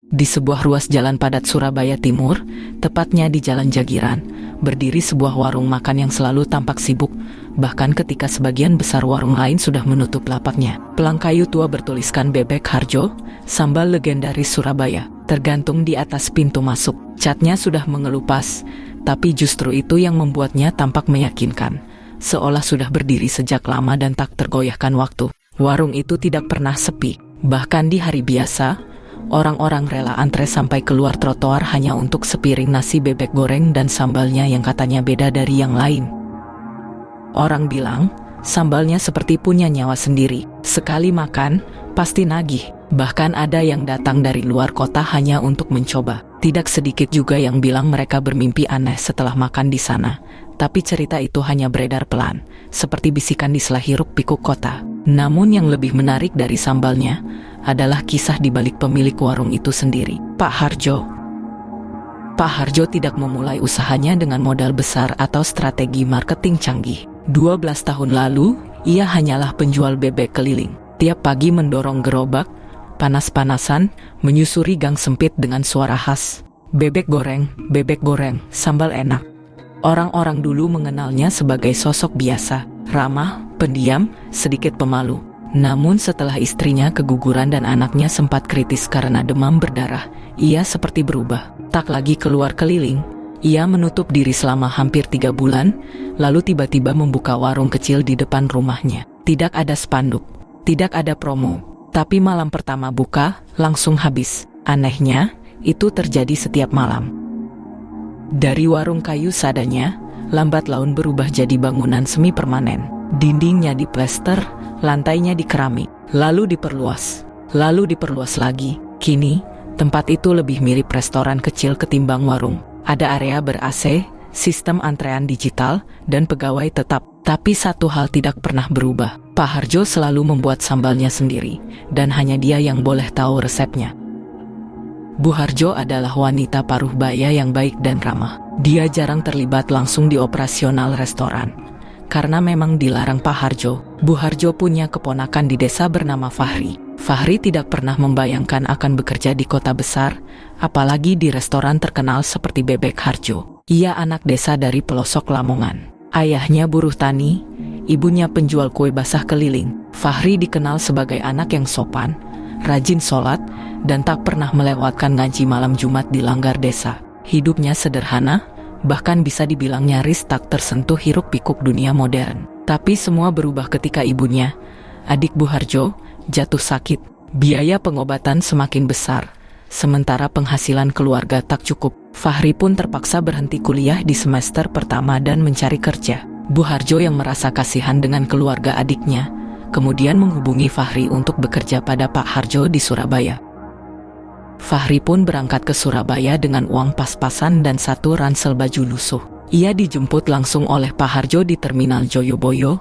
Di sebuah ruas jalan padat Surabaya Timur, tepatnya di Jalan Jagiran, berdiri sebuah warung makan yang selalu tampak sibuk, bahkan ketika sebagian besar warung lain sudah menutup lapaknya. Pelang kayu tua bertuliskan Bebek Harjo, sambal legendaris Surabaya, tergantung di atas pintu masuk. Catnya sudah mengelupas, tapi justru itu yang membuatnya tampak meyakinkan, seolah sudah berdiri sejak lama dan tak tergoyahkan waktu. Warung itu tidak pernah sepi, bahkan di hari biasa, orang-orang rela antre sampai keluar trotoar hanya untuk sepiring nasi bebek goreng dan sambalnya yang katanya beda dari yang lain. Orang bilang, sambalnya seperti punya nyawa sendiri. Sekali makan, pasti nagih. Bahkan ada yang datang dari luar kota hanya untuk mencoba. Tidak sedikit juga yang bilang mereka bermimpi aneh setelah makan di sana. Tapi cerita itu hanya beredar pelan, seperti bisikan di sela hiruk-pikuk kota. Namun yang lebih menarik dari sambalnya adalah kisah di balik pemilik warung itu sendiri, Pak Harjo. Pak Harjo tidak memulai usahanya dengan modal besar atau strategi marketing canggih. 12 tahun lalu, ia hanyalah penjual bebek keliling. Tiap pagi mendorong gerobak, panas-panasan, menyusuri gang sempit dengan suara khas. Bebek goreng, sambal enak. Orang-orang dulu mengenalnya sebagai sosok biasa, ramah, pendiam, sedikit pemalu. Namun setelah istrinya keguguran dan anaknya sempat kritis karena demam berdarah, ia seperti berubah. Tak lagi keluar keliling, ia menutup diri selama hampir 3 bulan, lalu tiba-tiba membuka warung kecil di depan rumahnya. Tidak ada spanduk, tidak ada promo, tapi malam pertama buka, langsung habis. Anehnya, itu terjadi setiap malam. Dari warung kayu seadanya, lambat laun berubah jadi bangunan semi permanen. Dindingnya diplester, lantainya dikeramik, lalu diperluas lagi. Kini, tempat itu lebih mirip restoran kecil ketimbang warung. Ada area ber-AC, sistem antrean digital, dan pegawai tetap. Tapi satu hal tidak pernah berubah. Pak Harjo selalu membuat sambalnya sendiri, dan hanya dia yang boleh tahu resepnya. Bu Harjo adalah wanita paruh baya yang baik dan ramah. Dia jarang terlibat langsung di operasional restoran, karena memang dilarang Pak Harjo. Bu Harjo punya keponakan di desa bernama Fahri. Fahri tidak pernah membayangkan akan bekerja di kota besar, apalagi di restoran terkenal seperti Bebek Harjo. Ia anak desa dari pelosok Lamongan. Ayahnya buruh tani, ibunya penjual kue basah keliling. Fahri dikenal sebagai anak yang sopan, rajin sholat, dan tak pernah melewatkan ngaji malam Jumat di langgar desa. Hidupnya sederhana, bahkan bisa dibilang nyaris tak tersentuh hiruk-pikuk dunia modern. Tapi semua berubah ketika ibunya, adik Bu Harjo, jatuh sakit. Biaya pengobatan semakin besar, sementara penghasilan keluarga tak cukup. Fahri pun terpaksa berhenti kuliah di semester pertama dan mencari kerja. Bu Harjo yang merasa kasihan dengan keluarga adiknya, kemudian menghubungi Fahri untuk bekerja pada Pak Harjo di Surabaya. Fahri pun berangkat ke Surabaya dengan uang pas-pasan dan 1 ransel baju lusuh. Ia dijemput langsung oleh Pak Harjo di Terminal Joyoboyo,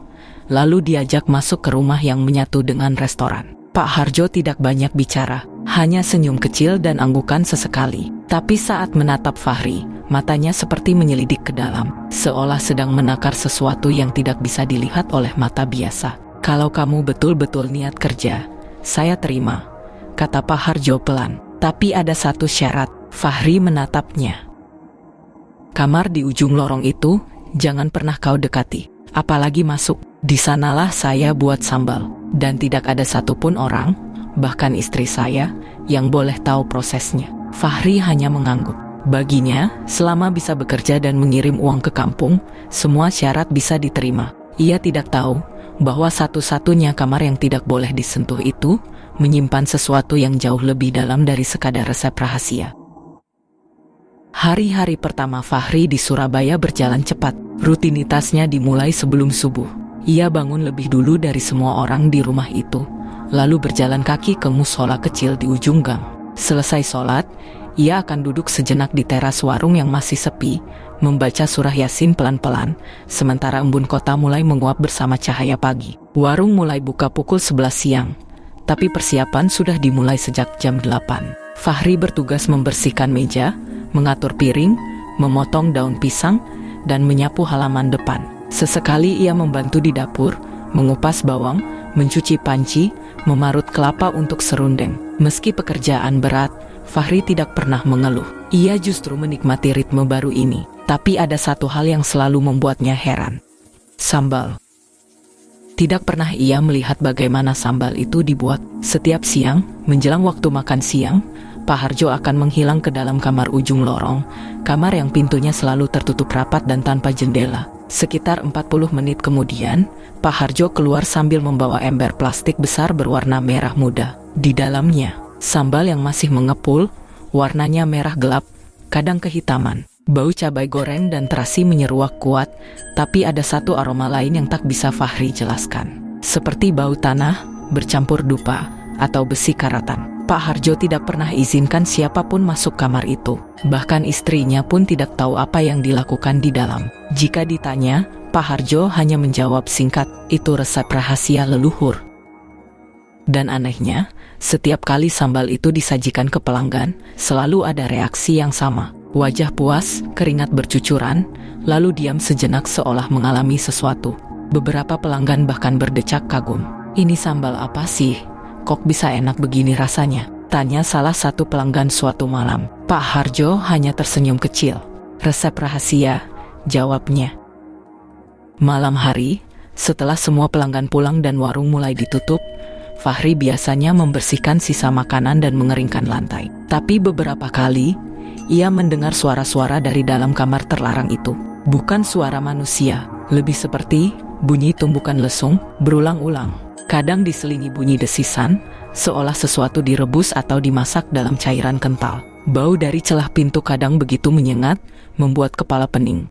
lalu diajak masuk ke rumah yang menyatu dengan restoran. Pak Harjo tidak banyak bicara, hanya senyum kecil dan anggukan sesekali. Tapi saat menatap Fahri, matanya seperti menyelidik ke dalam, seolah sedang menakar sesuatu yang tidak bisa dilihat oleh mata biasa. "Kalau kamu betul-betul niat kerja, saya terima," kata Pak Harjo pelan. "Tapi ada satu syarat." Fahri menatapnya. "Kamar di ujung lorong itu, jangan pernah kau dekati, apalagi masuk. Di sanalah saya buat sambal, dan tidak ada satupun orang, bahkan istri saya, yang boleh tahu prosesnya." Fahri hanya mengangguk. Baginya, selama bisa bekerja dan mengirim uang ke kampung, semua syarat bisa diterima. Ia tidak tahu bahwa satu-satunya kamar yang tidak boleh disentuh itu menyimpan sesuatu yang jauh lebih dalam dari sekadar resep rahasia. Hari-hari pertama Fahri di Surabaya berjalan cepat. Rutinitasnya dimulai sebelum subuh. Ia bangun lebih dulu dari semua orang di rumah itu, lalu berjalan kaki ke musola kecil di ujung gang. Selesai sholat, ia akan duduk sejenak di teras warung yang masih sepi, membaca surah Yasin pelan-pelan, sementara embun kota mulai menguap bersama cahaya pagi. Warung mulai buka pukul 11 siang, tapi persiapan sudah dimulai sejak jam 8. Fahri bertugas membersihkan meja, mengatur piring, memotong daun pisang, dan menyapu halaman depan. Sesekali ia membantu di dapur, mengupas bawang, mencuci panci, memarut kelapa untuk serundeng. Meski pekerjaan berat, Fahri tidak pernah mengeluh. Ia justru menikmati ritme baru ini. Tapi ada satu hal yang selalu membuatnya heran. Sambal. Tidak pernah ia melihat bagaimana sambal itu dibuat. Setiap siang, menjelang waktu makan siang, Pak Harjo akan menghilang ke dalam kamar ujung lorong, kamar yang pintunya selalu tertutup rapat dan tanpa jendela. Sekitar 40 menit kemudian, Pak Harjo keluar sambil membawa ember plastik besar berwarna merah muda. Di dalamnya, sambal yang masih mengepul, warnanya merah gelap, kadang kehitaman. Bau cabai goreng dan terasi menyeruak kuat, tapi ada satu aroma lain yang tak bisa Fahri jelaskan. Seperti bau tanah, bercampur dupa, atau besi karatan. Pak Harjo tidak pernah izinkan siapapun masuk kamar itu. Bahkan istrinya pun tidak tahu apa yang dilakukan di dalam. Jika ditanya, Pak Harjo hanya menjawab singkat, itu resep rahasia leluhur. Dan anehnya, setiap kali sambal itu disajikan ke pelanggan, selalu ada reaksi yang sama. Wajah puas, keringat bercucuran, lalu diam sejenak seolah mengalami sesuatu. Beberapa pelanggan bahkan berdecak kagum. Ini sambal apa sih? Kok bisa enak begini rasanya? Tanya salah satu pelanggan suatu malam. Pak Harjo hanya tersenyum kecil. Resep rahasia, jawabnya. Malam hari, setelah semua pelanggan pulang dan warung mulai ditutup, Fahri biasanya membersihkan sisa makanan dan mengeringkan lantai. Tapi beberapa kali, ia mendengar suara-suara dari dalam kamar terlarang itu. Bukan suara manusia, lebih seperti bunyi tumbukan lesung berulang-ulang. Kadang diselingi bunyi desisan, seolah sesuatu direbus atau dimasak dalam cairan kental. Bau dari celah pintu kadang begitu menyengat, membuat kepala pening.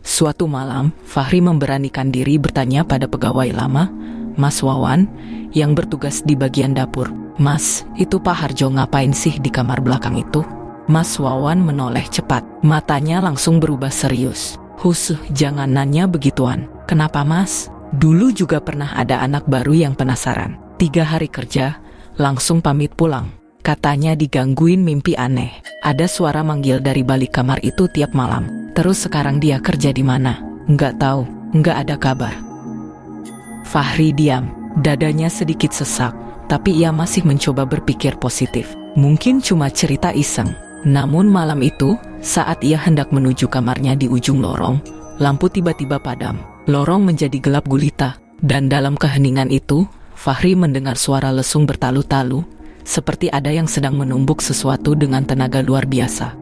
Suatu malam, Fahri memberanikan diri bertanya pada pegawai lama, Mas Wawan, yang bertugas di bagian dapur. Mas, itu Pak Harjo ngapain sih di kamar belakang itu? Mas Wawan menoleh cepat, matanya langsung berubah serius. Jangan nanya begituan. Kenapa mas? Dulu juga pernah ada anak baru yang penasaran. 3 hari kerja, langsung pamit pulang. Katanya digangguin mimpi aneh. Ada suara manggil dari balik kamar itu tiap malam. Terus sekarang dia kerja di mana? Nggak tahu, nggak ada kabar. Fahri diam, dadanya sedikit sesak, tapi ia masih mencoba berpikir positif. Mungkin cuma cerita iseng. Namun malam itu, saat ia hendak menuju kamarnya di ujung lorong, lampu tiba-tiba padam. Lorong menjadi gelap gulita, dan dalam keheningan itu, Fahri mendengar suara lesung bertalu-talu, seperti ada yang sedang menumbuk sesuatu dengan tenaga luar biasa.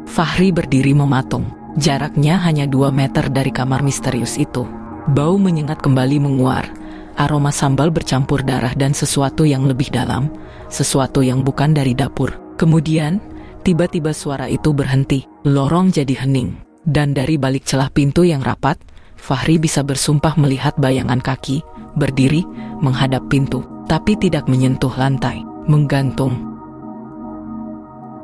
Fahri berdiri mematung, jaraknya hanya 2 meter dari kamar misterius itu. Bau menyengat kembali menguar, aroma sambal bercampur darah dan sesuatu yang lebih dalam, sesuatu yang bukan dari dapur. Kemudian, tiba-tiba suara itu berhenti, lorong jadi hening, dan dari balik celah pintu yang rapat, Fahri bisa bersumpah melihat bayangan kaki, berdiri, menghadap pintu, tapi tidak menyentuh lantai, menggantung.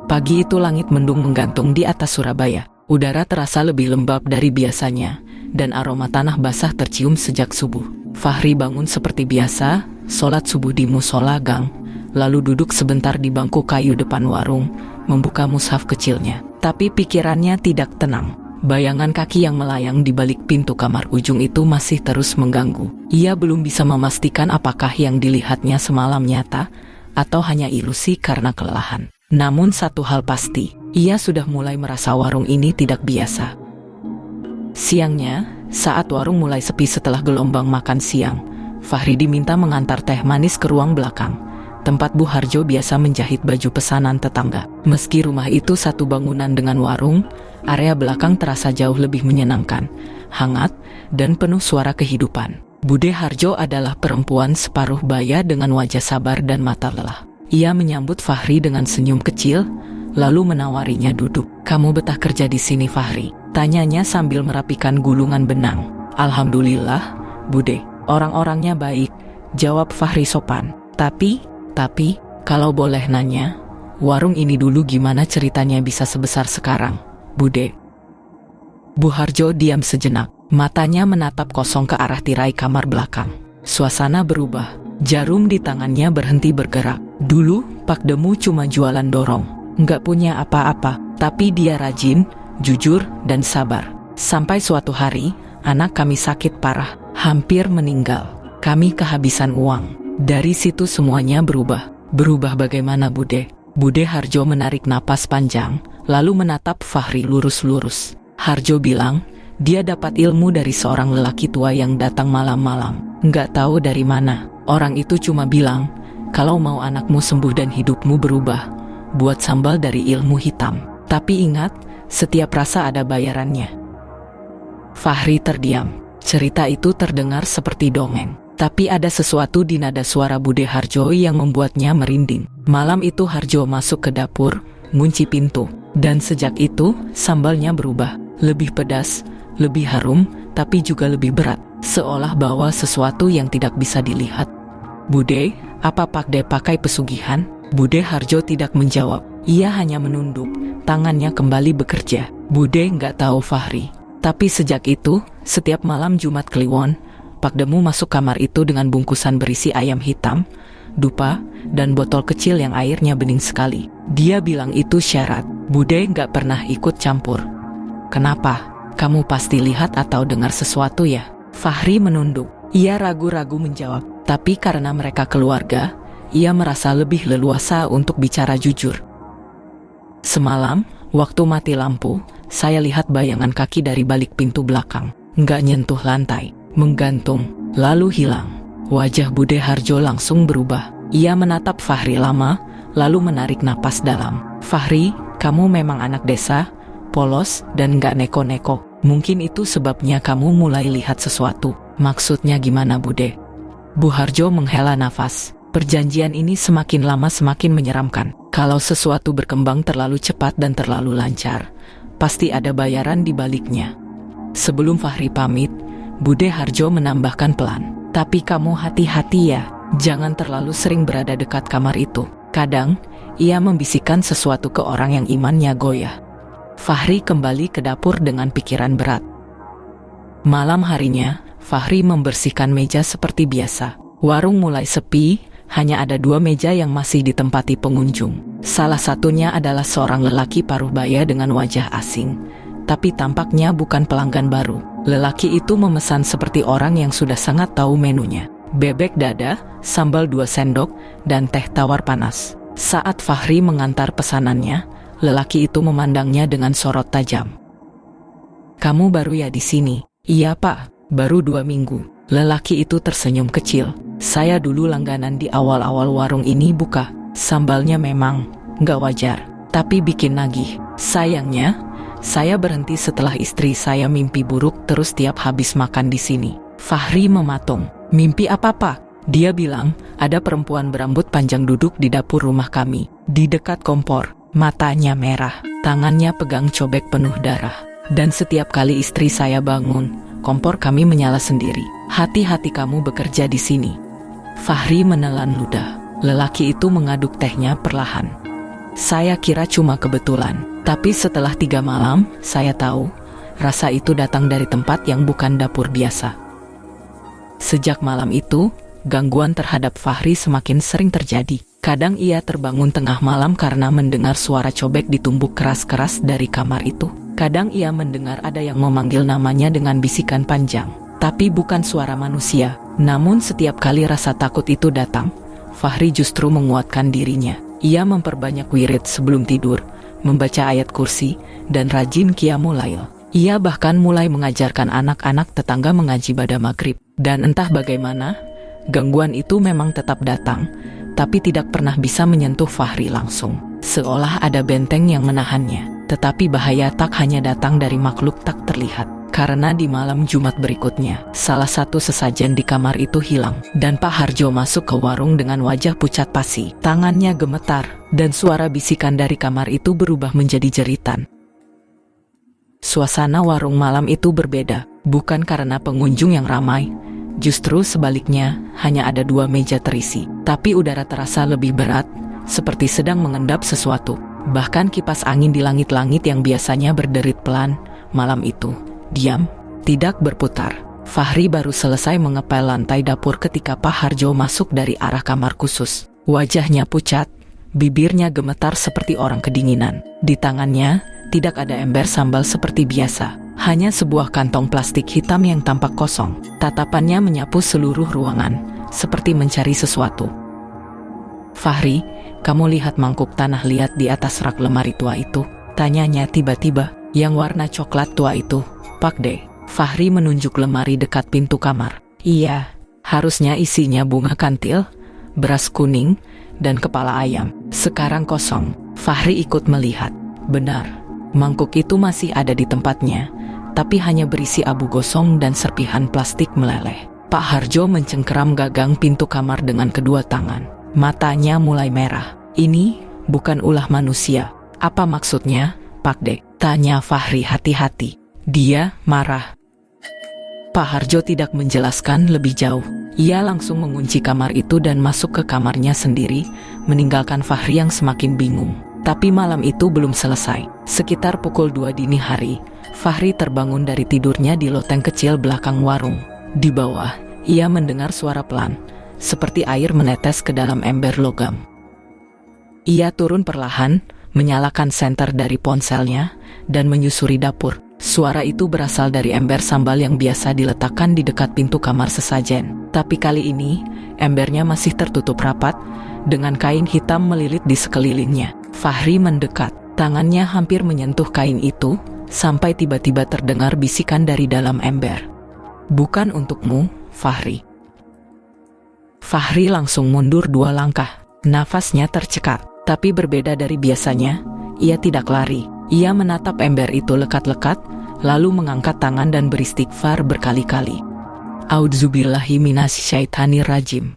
Pagi itu langit mendung menggantung di atas Surabaya, udara terasa lebih lembab dari biasanya, dan aroma tanah basah tercium sejak subuh. Fahri bangun seperti biasa, sholat subuh di musola gang, lalu duduk sebentar di bangku kayu depan warung, membuka mushaf kecilnya. Tapi pikirannya tidak tenang. Bayangan kaki yang melayang di balik pintu kamar ujung itu masih terus mengganggu. Ia belum bisa memastikan apakah yang dilihatnya semalam nyata, atau hanya ilusi karena kelelahan. Namun satu hal pasti, ia sudah mulai merasa warung ini tidak biasa. Siangnya, saat warung mulai sepi setelah gelombang makan siang, Fahri diminta mengantar teh manis ke ruang belakang, tempat Bu Harjo biasa menjahit baju pesanan tetangga. Meski rumah itu satu bangunan dengan warung, area belakang terasa jauh lebih menyenangkan, hangat, dan penuh suara kehidupan. Bude Harjo adalah perempuan separuh baya dengan wajah sabar dan mata lelah. Ia menyambut Fahri dengan senyum kecil, lalu menawarinya duduk. Kamu betah kerja di sini, Fahri? Tanyanya sambil merapikan gulungan benang. Alhamdulillah, Bude. Orang-orangnya baik, jawab Fahri sopan. Tapi, kalau boleh nanya, warung ini dulu gimana ceritanya bisa sebesar sekarang, Bude? Bu Harjo diam sejenak, matanya menatap kosong ke arah tirai kamar belakang. Suasana berubah, jarum di tangannya berhenti bergerak. Dulu, Pak Demu cuma jualan dorong, nggak punya apa-apa, tapi dia rajin, jujur, dan sabar. Sampai suatu hari, anak kami sakit parah, hampir meninggal. Kami kehabisan uang. Dari situ semuanya berubah. Berubah bagaimana, Bude? Bude Harjo menarik napas panjang, lalu menatap Fahri lurus-lurus. Harjo bilang, dia dapat ilmu dari seorang lelaki tua yang datang malam-malam. Nggak tahu dari mana. Orang itu cuma bilang, kalau mau anakmu sembuh dan hidupmu berubah, buat sambal dari ilmu hitam. Tapi ingat, setiap rasa ada bayarannya. Fahri terdiam. Cerita itu terdengar seperti dongeng. Tapi ada sesuatu di nada suara Bude Harjo yang membuatnya merinding. Malam itu Harjo masuk ke dapur, ngunci pintu. Dan sejak itu, sambalnya berubah. Lebih pedas, lebih harum, tapi juga lebih berat. Seolah bawa sesuatu yang tidak bisa dilihat. Bude, apa Pakde pakai pesugihan? Bude Harjo tidak menjawab. Ia hanya menunduk, tangannya kembali bekerja. Bude nggak tahu Fahri. Tapi sejak itu, setiap malam Jumat Kliwon, Pakdemu masuk kamar itu dengan bungkusan berisi ayam hitam, dupa, dan botol kecil yang airnya bening sekali. Dia bilang itu syarat. Bude nggak pernah ikut campur. Kenapa? Kamu pasti lihat atau dengar sesuatu ya? Fahri menunduk. Ia ragu-ragu menjawab. Tapi karena mereka keluarga, ia merasa lebih leluasa untuk bicara jujur. Semalam, waktu mati lampu, saya lihat bayangan kaki dari balik pintu belakang. Nggak nyentuh lantai, menggantung, lalu hilang. Wajah Bude Harjo langsung berubah. Ia menatap Fahri lama, lalu menarik napas dalam. Fahri, kamu memang anak desa, polos dan nggak neko-neko. Mungkin itu sebabnya kamu mulai lihat sesuatu. Maksudnya gimana Bude? Bu Harjo menghela nafas. Perjanjian ini semakin lama semakin menyeramkan. Kalau sesuatu berkembang terlalu cepat dan terlalu lancar, pasti ada bayaran di baliknya. Sebelum Fahri pamit, Bude Harjo menambahkan pelan. Tapi kamu hati-hati ya, jangan terlalu sering berada dekat kamar itu. Kadang, ia membisikkan sesuatu ke orang yang imannya goyah. Fahri kembali ke dapur dengan pikiran berat. Malam harinya, Fahri membersihkan meja seperti biasa. Warung mulai sepi, hanya ada 2 meja yang masih ditempati pengunjung. Salah satunya adalah seorang lelaki paruh baya dengan wajah asing. Tapi tampaknya bukan pelanggan baru. Lelaki itu memesan seperti orang yang sudah sangat tahu menunya. Bebek dada, sambal 2 sendok, dan teh tawar panas. Saat Fahri mengantar pesanannya, lelaki itu memandangnya dengan sorot tajam. Kamu baru ya di sini? Iya Pak. Baru 2 minggu. Lelaki itu tersenyum kecil. Saya dulu langganan di awal-awal warung ini buka. Sambalnya memang nggak wajar, tapi bikin nagih. Sayangnya, saya berhenti setelah istri saya mimpi buruk terus tiap habis makan di sini. Fahri mematung. Mimpi apa Pak? Dia bilang, ada perempuan berambut panjang duduk di dapur rumah kami, di dekat kompor. Matanya merah, tangannya pegang cobek penuh darah. Dan setiap kali istri saya bangun, kompor kami menyala sendiri. Hati-hati kamu bekerja di sini. Fahri menelan ludah. Lelaki itu mengaduk tehnya perlahan. Saya kira cuma kebetulan. Tapi setelah 3 malam, saya tahu, rasa itu datang dari tempat yang bukan dapur biasa. Sejak malam itu, gangguan terhadap Fahri semakin sering terjadi. Kadang ia terbangun tengah malam karena mendengar suara cobek ditumbuk keras-keras dari kamar itu. Kadang ia mendengar ada yang memanggil namanya dengan bisikan panjang. Tapi bukan suara manusia. Namun setiap kali rasa takut itu datang, Fahri justru menguatkan dirinya. Ia memperbanyak wirid sebelum tidur, membaca ayat kursi, dan rajin qiyamul lail. Ia bahkan mulai mengajarkan anak-anak tetangga mengaji pada maghrib. Dan entah bagaimana, gangguan itu memang tetap datang, tapi tidak pernah bisa menyentuh Fahri langsung. Seolah ada benteng yang menahannya. Tetapi bahaya tak hanya datang dari makhluk tak terlihat. Karena di malam Jumat berikutnya, salah satu sesajen di kamar itu hilang. Dan Pak Harjo masuk ke warung dengan wajah pucat pasi. Tangannya gemetar, dan suara bisikan dari kamar itu berubah menjadi jeritan. Suasana warung malam itu berbeda. Bukan karena pengunjung yang ramai. Justru sebaliknya, hanya ada 2 meja terisi. Tapi udara terasa lebih berat, seperti sedang mengendap sesuatu. Bahkan kipas angin di langit-langit yang biasanya berderit pelan, malam itu diam, tidak berputar. Fahri baru selesai mengepel lantai dapur ketika Pak Harjo masuk dari arah kamar khusus. Wajahnya pucat, bibirnya gemetar seperti orang kedinginan. Di tangannya, tidak ada ember sambal seperti biasa. Hanya sebuah kantong plastik hitam yang tampak kosong. Tatapannya menyapu seluruh ruangan, seperti mencari sesuatu. Fahri, kamu lihat mangkuk tanah liat di atas rak lemari tua itu? Tanyanya tiba-tiba. Yang warna coklat tua itu, Pak De. Fahri menunjuk lemari dekat pintu kamar. Iya, harusnya isinya bunga kantil, beras kuning, dan kepala ayam. Sekarang kosong. Fahri ikut melihat. Benar, mangkuk itu masih ada di tempatnya, tapi hanya berisi abu gosong dan serpihan plastik meleleh. Pak Harjo mencengkeram gagang pintu kamar dengan kedua tangan. Matanya mulai merah. Ini bukan ulah manusia. Apa maksudnya, Pak De? Tanya Fahri hati-hati. Dia marah. Pak Harjo tidak menjelaskan lebih jauh. Ia langsung mengunci kamar itu dan masuk ke kamarnya sendiri, meninggalkan Fahri yang semakin bingung. Tapi malam itu belum selesai. Sekitar pukul 2 dini hari, Fahri terbangun dari tidurnya di loteng kecil belakang warung. Di bawah, ia mendengar suara pelan, seperti air menetes ke dalam ember logam. Ia turun perlahan, menyalakan senter dari ponselnya, dan menyusuri dapur. Suara itu berasal dari ember sambal yang biasa diletakkan di dekat pintu kamar sesajen. Tapi kali ini, embernya masih tertutup rapat, dengan kain hitam melilit di sekelilingnya. Fahri mendekat, tangannya hampir menyentuh kain itu, sampai tiba-tiba terdengar bisikan dari dalam ember. Bukan untukmu, Fahri. Fahri langsung mundur 2 langkah, nafasnya tercekat. Tapi berbeda dari biasanya, ia tidak lari. Ia menatap ember itu lekat-lekat, lalu mengangkat tangan dan beristighfar berkali-kali. A'udzubillahi minasyaitonir rajim.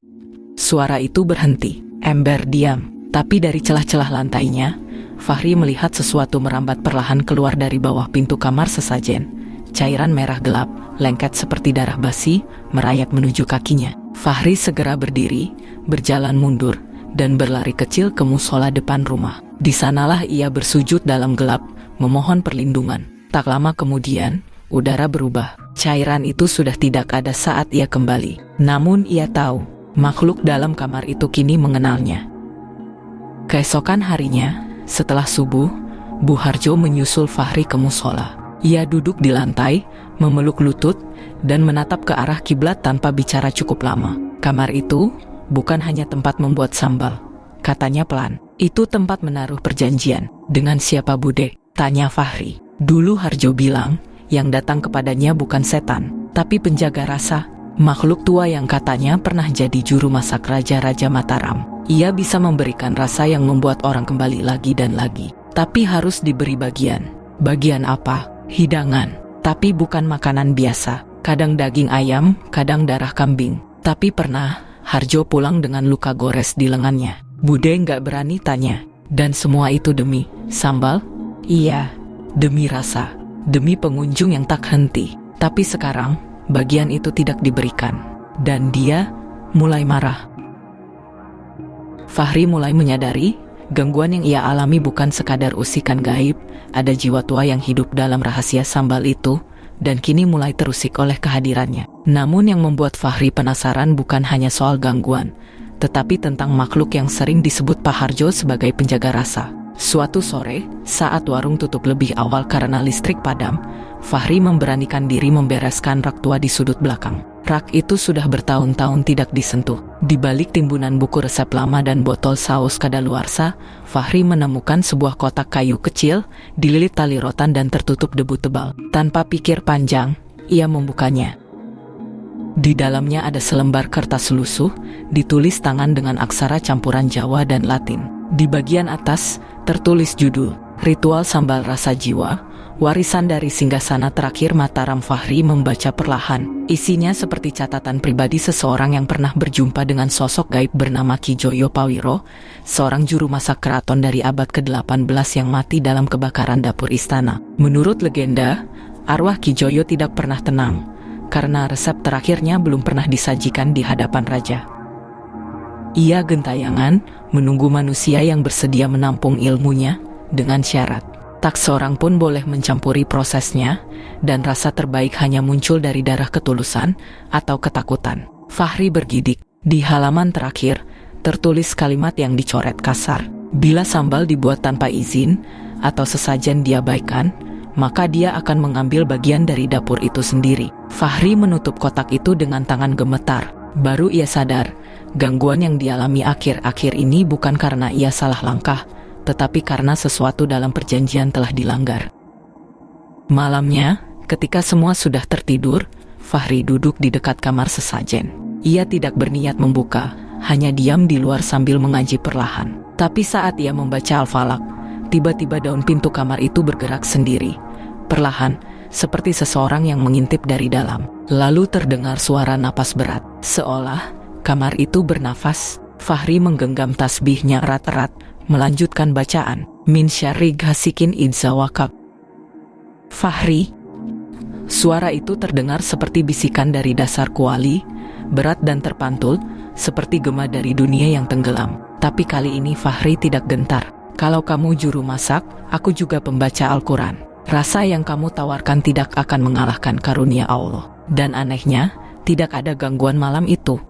Suara itu berhenti, ember diam, tapi dari celah-celah lantainya, Fahri melihat sesuatu merambat perlahan keluar dari bawah pintu kamar sesajen. Cairan merah gelap, lengket seperti darah basi, merayap menuju kakinya. Fahri segera berdiri, berjalan mundur, dan berlari kecil ke musola depan rumah. Di sanalah ia bersujud dalam gelap, memohon perlindungan. Tak lama kemudian, udara berubah. Cairan itu sudah tidak ada saat ia kembali. Namun ia tahu, makhluk dalam kamar itu kini mengenalnya. Keesokan harinya, setelah subuh, Bu Harjo menyusul Fahri ke musola. Ia duduk di lantai, memeluk lutut, dan menatap ke arah kiblat tanpa bicara cukup lama. Kamar itu bukan hanya tempat membuat sambal, katanya pelan. Itu tempat menaruh perjanjian. Dengan siapa Bude? Tanya Fahri. Dulu Harjo bilang, yang datang kepadanya bukan setan, tapi penjaga rasa. Makhluk tua yang katanya pernah jadi juru masak Raja-Raja Mataram. Ia bisa memberikan rasa yang membuat orang kembali lagi dan lagi. Tapi harus diberi bagian. Bagian apa? Hidangan. Tapi bukan makanan biasa. Kadang daging ayam, kadang darah kambing. Tapi pernah Harjo pulang dengan luka gores di lengannya. Bude nggak berani tanya. Dan semua itu demi sambal? Iya, demi rasa. Demi pengunjung yang tak henti. Tapi sekarang, bagian itu tidak diberikan. Dan dia mulai marah. Fahri mulai menyadari, gangguan yang ia alami bukan sekadar usikan gaib. Ada jiwa tua yang hidup dalam rahasia sambal itu, dan kini mulai terusik oleh kehadirannya. Namun yang membuat Fahri penasaran bukan hanya soal gangguan, tetapi tentang makhluk yang sering disebut Pak Harjo sebagai penjaga rasa. Suatu sore, saat warung tutup lebih awal karena listrik padam, Fahri memberanikan diri membereskan rak tua di sudut belakang. Rak itu sudah bertahun-tahun tidak disentuh. Di balik timbunan buku resep lama dan botol saus kadaluarsa, Fahri menemukan sebuah kotak kayu kecil, dililit tali rotan dan tertutup debu tebal. Tanpa pikir panjang, ia membukanya. Di dalamnya ada selembar kertas lusuh, ditulis tangan dengan aksara campuran Jawa dan Latin. Di bagian atas, tertulis judul, Ritual Sambal Rasa Jiwa, Warisan dari Singgasana Terakhir Mataram. Fahri membaca perlahan. Isinya seperti catatan pribadi seseorang yang pernah berjumpa dengan sosok gaib bernama Ki Joyo Pawiro, seorang juru masak keraton dari abad ke-18 yang mati dalam kebakaran dapur istana. Menurut legenda, arwah Ki Joyo tidak pernah tenang, karena resep terakhirnya belum pernah disajikan di hadapan raja. Ia gentayangan menunggu manusia yang bersedia menampung ilmunya dengan syarat tak seorang pun boleh mencampuri prosesnya, dan rasa terbaik hanya muncul dari darah ketulusan atau ketakutan. Fahri bergidik. Di halaman terakhir, tertulis kalimat yang dicoret kasar. Bila sambal dibuat tanpa izin, atau sesajen diabaikan, maka dia akan mengambil bagian dari dapur itu sendiri. Fahri menutup kotak itu dengan tangan gemetar. Baru ia sadar, gangguan yang dialami akhir-akhir ini bukan karena ia salah langkah, tetapi karena sesuatu dalam perjanjian telah dilanggar. Malamnya, ketika semua sudah tertidur, Fahri duduk di dekat kamar sesajen. Ia tidak berniat membuka, hanya diam di luar sambil mengaji perlahan. Tapi saat ia membaca Al-Falaq, tiba-tiba daun pintu kamar itu bergerak sendiri. Perlahan, seperti seseorang yang mengintip dari dalam. Lalu terdengar suara napas berat. Seolah kamar itu bernafas. Fahri menggenggam tasbihnya erat-erat, melanjutkan bacaan. Min syarri ghasikin idza waqab. Fahri. Suara itu terdengar seperti bisikan dari dasar kuali, berat dan terpantul, seperti gema dari dunia yang tenggelam. Tapi kali ini Fahri tidak gentar. Kalau kamu juru masak, aku juga pembaca Al-Quran. Rasa yang kamu tawarkan tidak akan mengalahkan karunia Allah. Dan anehnya, tidak ada gangguan malam itu.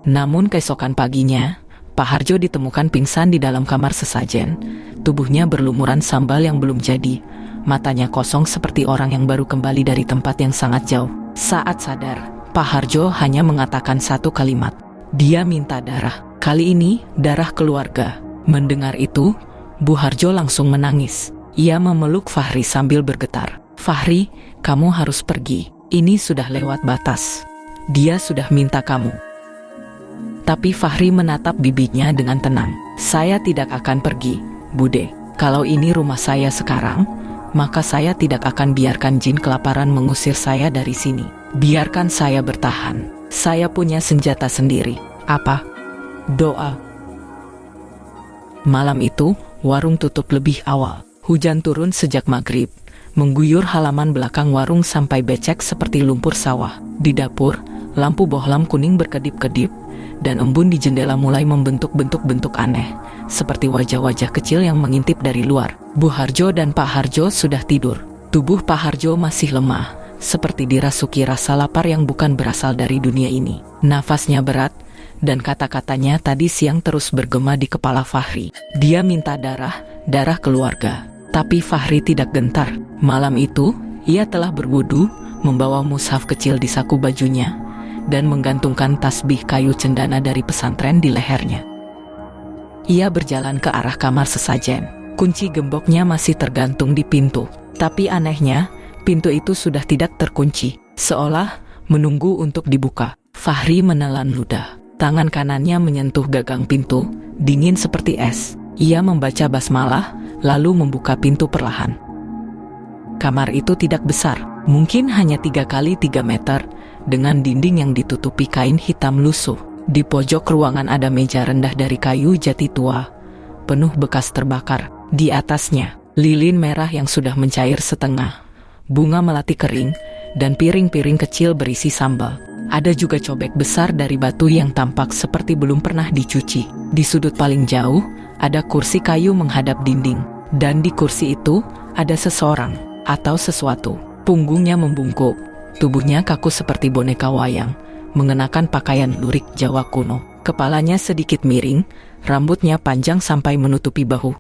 Namun keesokan paginya, Pak Harjo ditemukan pingsan di dalam kamar sesajen. Tubuhnya berlumuran sambal yang belum jadi. Matanya kosong seperti orang yang baru kembali dari tempat yang sangat jauh. Saat sadar, Pak Harjo hanya mengatakan satu kalimat. Dia minta darah. Kali ini, darah keluarga. Mendengar itu, Bu Harjo langsung menangis. Ia memeluk Fahri sambil bergetar. Fahri, kamu harus pergi. Ini sudah lewat batas. Dia sudah minta kamu. Tapi Fahri menatap bibinya dengan tenang. Saya tidak akan pergi, Bude. Kalau ini rumah saya sekarang, maka saya tidak akan biarkan jin kelaparan mengusir saya dari sini. Biarkan saya bertahan. Saya punya senjata sendiri. Apa? Doa. Malam itu, warung tutup lebih awal. Hujan turun sejak maghrib, mengguyur halaman belakang warung sampai becek seperti lumpur sawah. Di dapur, lampu bohlam kuning berkedip-kedip, dan embun di jendela mulai membentuk bentuk-bentuk aneh, seperti wajah-wajah kecil yang mengintip dari luar. Bu Harjo dan Pak Harjo sudah tidur. Tubuh Pak Harjo masih lemah, seperti dirasuki rasa lapar yang bukan berasal dari dunia ini. Nafasnya berat, dan kata-katanya tadi siang terus bergema di kepala Fahri. Dia minta darah, darah keluarga. Tapi Fahri tidak gentar. Malam itu, ia telah berwudu, membawa mushaf kecil di saku bajunya, dan menggantungkan tasbih kayu cendana dari pesantren di lehernya. Ia berjalan ke arah kamar sesajen. Kunci gemboknya masih tergantung di pintu. Tapi anehnya, pintu itu sudah tidak terkunci, seolah menunggu untuk dibuka. Fahri menelan ludah. Tangan kanannya menyentuh gagang pintu, dingin seperti es. Ia membaca basmalah, lalu membuka pintu perlahan. Kamar itu tidak besar, mungkin hanya 3 kali 3 meter, dengan dinding yang ditutupi kain hitam lusuh. Di pojok ruangan ada meja rendah dari kayu jati tua, penuh bekas terbakar. Di atasnya, lilin merah yang sudah mencair setengah, bunga melati kering, dan piring-piring kecil berisi sambal. Ada juga cobek besar dari batu yang tampak seperti belum pernah dicuci. Di sudut paling jauh, ada kursi kayu menghadap dinding. Dan di kursi itu, ada seseorang atau sesuatu. Punggungnya membungkuk, tubuhnya kaku seperti boneka wayang, mengenakan pakaian lurik Jawa kuno. Kepalanya sedikit miring, rambutnya panjang sampai menutupi bahu.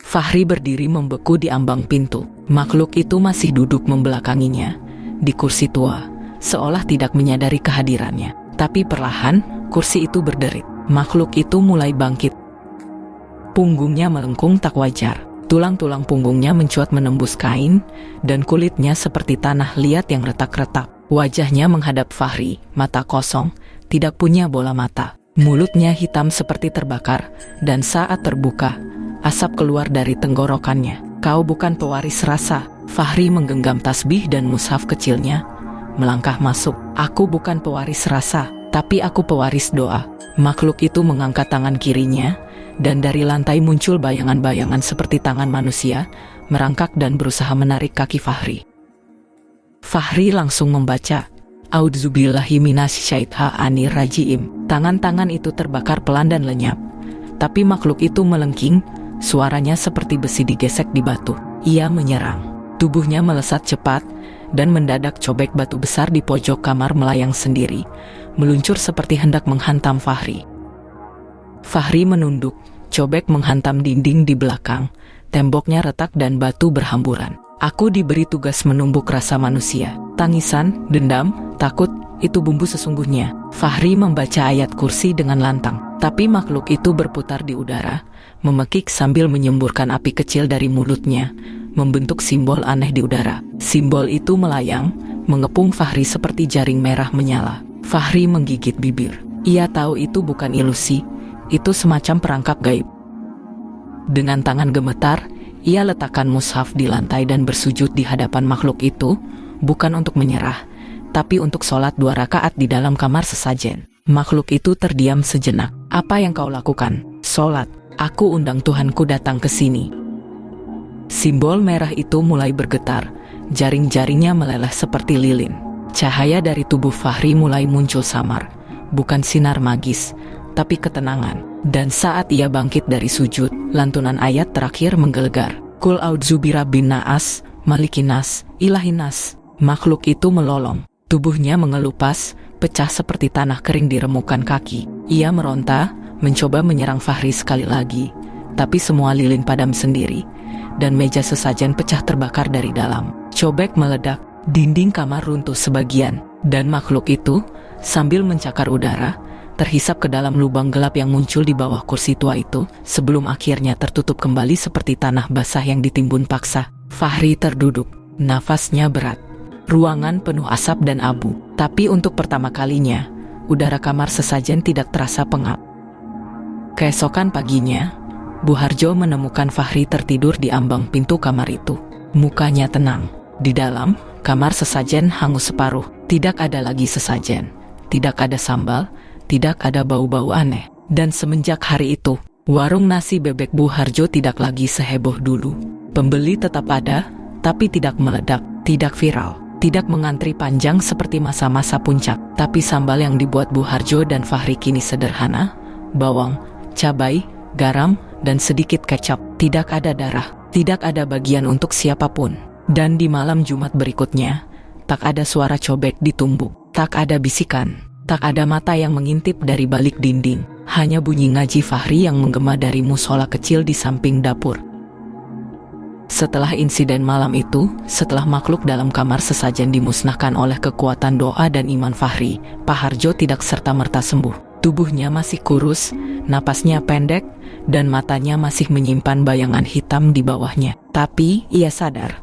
Fahri berdiri membeku di ambang pintu. Makhluk itu masih duduk membelakanginya di kursi tua, seolah tidak menyadari kehadirannya. Tapi perlahan, kursi itu berderit. Makhluk itu mulai bangkit. Punggungnya melengkung tak wajar. Tulang-tulang punggungnya mencuat menembus kain, dan kulitnya seperti tanah liat yang retak-retak. Wajahnya menghadap Fahri, mata kosong, tidak punya bola mata. Mulutnya hitam seperti terbakar, dan saat terbuka, asap keluar dari tenggorokannya. Kau bukan pewaris rasa. Fahri menggenggam tasbih dan mushaf kecilnya, melangkah masuk. Aku bukan pewaris rasa, tapi aku pewaris doa. Makhluk itu mengangkat tangan kirinya, dan dari lantai muncul bayangan-bayangan seperti tangan manusia, merangkak dan berusaha menarik kaki Fahri. Fahri langsung membaca, A'udzubillahi minasyaitonir rajim. Tangan-tangan itu terbakar pelan dan lenyap. Tapi makhluk itu melengking, suaranya seperti besi digesek di batu. Ia menyerang. Tubuhnya melesat cepat, dan mendadak cobek batu besar di pojok kamar melayang sendiri, meluncur seperti hendak menghantam Fahri. Fahri menunduk, cobek menghantam dinding di belakang, temboknya retak dan batu berhamburan. Aku diberi tugas menumbuk rasa manusia. Tangisan, dendam, takut, itu bumbu sesungguhnya. Fahri membaca ayat kursi dengan lantang, tapi makhluk itu berputar di udara, memekik sambil menyemburkan api kecil dari mulutnya, membentuk simbol aneh di udara. Simbol itu melayang, mengepung Fahri seperti jaring merah menyala. Fahri menggigit bibir. Ia tahu itu bukan ilusi, itu semacam perangkap gaib. Dengan tangan gemetar, ia letakkan mushaf di lantai dan bersujud di hadapan makhluk itu, bukan untuk menyerah, tapi untuk sholat 2 rakaat di dalam kamar sesajen. Makhluk itu terdiam sejenak. Apa yang kau lakukan? Sholat. Aku undang Tuhanku datang ke sini. Simbol merah itu mulai bergetar, jaring-jaringnya meleleh seperti lilin. Cahaya dari tubuh Fahri mulai muncul samar, bukan sinar magis, tapi ketenangan. Dan saat ia bangkit dari sujud, lantunan ayat terakhir menggelegar. Qul a'udzu birabbin nas, malikin nas, ilahin nas. Makhluk itu melolong. Tubuhnya mengelupas, pecah seperti tanah kering di remukan kaki. Ia meronta, mencoba menyerang Fahri sekali lagi, tapi semua lilin padam sendiri, dan meja sesajen pecah terbakar dari dalam. Cobek meledak, dinding kamar runtuh sebagian, dan makhluk itu, sambil mencakar udara, terhisap ke dalam lubang gelap yang muncul di bawah kursi tua itu, sebelum akhirnya tertutup kembali seperti tanah basah yang ditimbun paksa. Fahri terduduk, nafasnya berat. Ruangan penuh asap dan abu, tapi untuk pertama kalinya, udara kamar sesajen tidak terasa pengap. Keesokan paginya, Bu Harjo menemukan Fahri tertidur di ambang pintu kamar itu. Mukanya tenang. Di dalam, kamar sesajen hangus separuh. Tidak ada lagi sesajen. Tidak ada sambal. Tidak ada bau-bau aneh. Dan semenjak hari itu, warung nasi bebek Bu Harjo tidak lagi seheboh dulu. Pembeli tetap ada, tapi tidak meledak, tidak viral. Tidak mengantri panjang seperti masa-masa puncak, tapi sambal yang dibuat Bu Harjo dan Fahri kini sederhana, bawang, cabai, garam, dan sedikit kecap. Tidak ada darah, tidak ada bagian untuk siapapun. Dan di malam Jumat berikutnya, tak ada suara cobek di tumbuk, tak ada bisikan, tak ada mata yang mengintip dari balik dinding. Hanya bunyi ngaji Fahri yang menggema dari musola kecil di samping dapur. Setelah insiden malam itu, setelah makhluk dalam kamar sesajen dimusnahkan oleh kekuatan doa dan iman Fahri, Pak Harjo tidak serta-merta sembuh. Tubuhnya masih kurus, napasnya pendek, dan matanya masih menyimpan bayangan hitam di bawahnya. Tapi, ia sadar.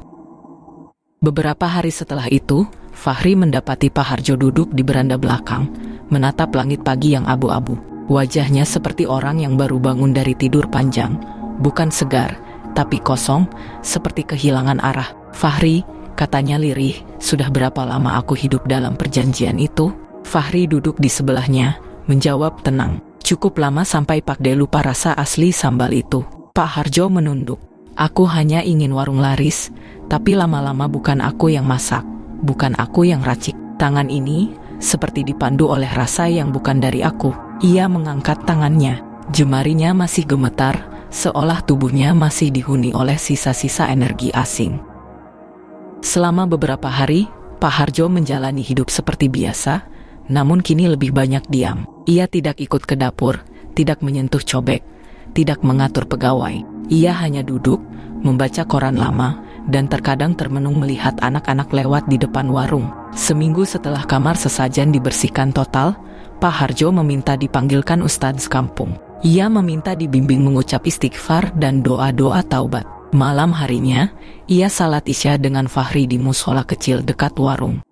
Beberapa hari setelah itu, Fahri mendapati Pak Harjo duduk di beranda belakang, menatap langit pagi yang abu-abu. Wajahnya seperti orang yang baru bangun dari tidur panjang, bukan segar, tapi kosong, seperti kehilangan arah. Fahri, katanya lirih, sudah berapa lama aku hidup dalam perjanjian itu? Fahri duduk di sebelahnya, menjawab tenang. Cukup lama sampai Pak De lupa rasa asli sambal itu. Pak Harjo menunduk. Aku hanya ingin warung laris, tapi lama-lama bukan aku yang masak, bukan aku yang racik. Tangan ini, seperti dipandu oleh rasa yang bukan dari aku. Ia mengangkat tangannya, jemarinya masih gemetar, seolah tubuhnya masih dihuni oleh sisa-sisa energi asing. Selama beberapa hari, Pak Harjo menjalani hidup seperti biasa, namun kini lebih banyak diam. Ia tidak ikut ke dapur, tidak menyentuh cobek, tidak mengatur pegawai. Ia hanya duduk, membaca koran lama, dan terkadang termenung melihat anak-anak lewat di depan warung. Seminggu setelah kamar sesajen dibersihkan total, Pak Harjo meminta dipanggilkan ustadz kampung. Ia meminta dibimbing mengucap istighfar dan doa-doa taubat. Malam harinya, ia salat isya dengan Fahri di musola kecil dekat warung.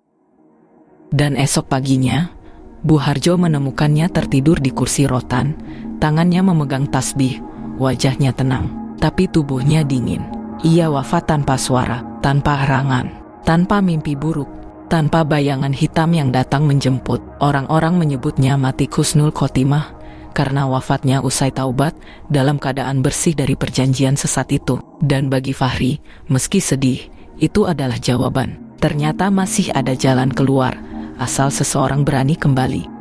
Dan esok paginya, Bu Harjo menemukannya tertidur di kursi rotan, tangannya memegang tasbih, wajahnya tenang, tapi tubuhnya dingin. Ia wafat tanpa suara, tanpa harangan, tanpa mimpi buruk, tanpa bayangan hitam yang datang menjemput. Orang-orang menyebutnya mati husnul khotimah, karena wafatnya usai taubat dalam keadaan bersih dari perjanjian sesat itu. Dan bagi Fahri, meski sedih, itu adalah jawaban. Ternyata masih ada jalan keluar, asal seseorang berani kembali.